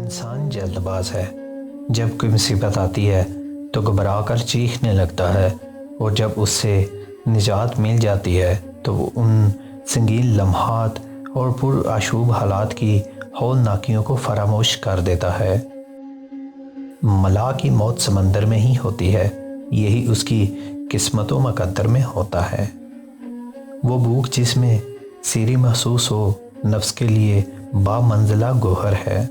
انسان جلد باز ہے۔ جب کوئی مصیبت آتی ہے تو گھبرا کر چیخنے لگتا ہے، اور جب اس سے نجات مل جاتی ہے تو وہ ان سنگین لمحات اور پرآشوب حالات کی ہولناکیوں کو فراموش کر دیتا ہے۔ ملاح کی موت سمندر میں ہی ہوتی ہے، یہی اس کی قسمت و مقدر میں ہوتا ہے۔ وہ بھوک جس میں سیری محسوس ہو نفس کے لیے بامنزلہ گوہر ہے۔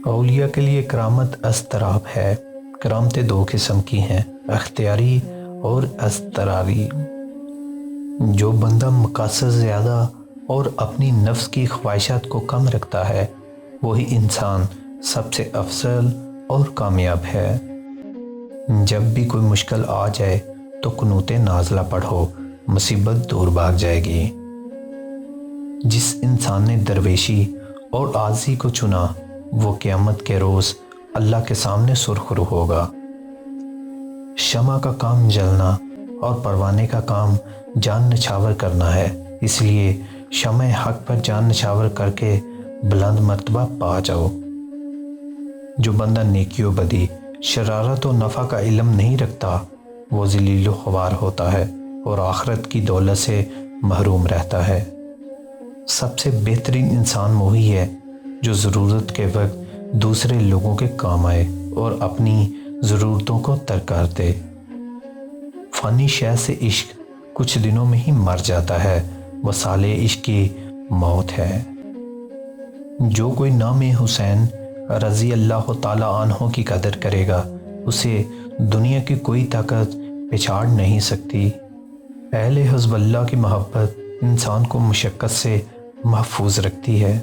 اولیاء کے لیے کرامت اضطراب ہے۔ کرامتیں دو قسم کی ہیں، اختیاری اور اضطراری۔ جو بندہ مقاصد زیادہ اور اپنی نفس کی خواہشات کو کم رکھتا ہے، وہی انسان سب سے افضل اور کامیاب ہے۔ جب بھی کوئی مشکل آ جائے تو قنوت نازلہ پڑھو، مصیبت دور بھاگ جائے گی۔ جس انسان نے درویشی اور عاجزی کو چنا، وہ قیامت کے روز اللہ کے سامنے سرخرو ہوگا۔ شمع کا کام جلنا اور پروانے کا کام جان نچھاور کرنا ہے، اس لیے شمع حق پر جان نچھاور کر کے بلند مرتبہ پا جاؤ۔ جو بندہ نیکی و بدی، شرارت و نفع کا علم نہیں رکھتا، وہ ذلیل و خوار ہوتا ہے اور آخرت کی دولت سے محروم رہتا ہے۔ سب سے بہترین انسان وہی ہے جو ضرورت کے وقت دوسرے لوگوں کے کام آئے اور اپنی ضرورتوں کو ترک کر دے۔ فانی شے سے عشق کچھ دنوں میں ہی مر جاتا ہے، وصال عشق کی موت ہے۔ جو کوئی نام حسین رضی اللہ تعالی عنہ کی قدر کرے گا، اسے دنیا کی کوئی طاقت پچاڑ نہیں سکتی۔ اہل حزب اللہ کی محبت انسان کو مشقت سے محفوظ رکھتی ہے۔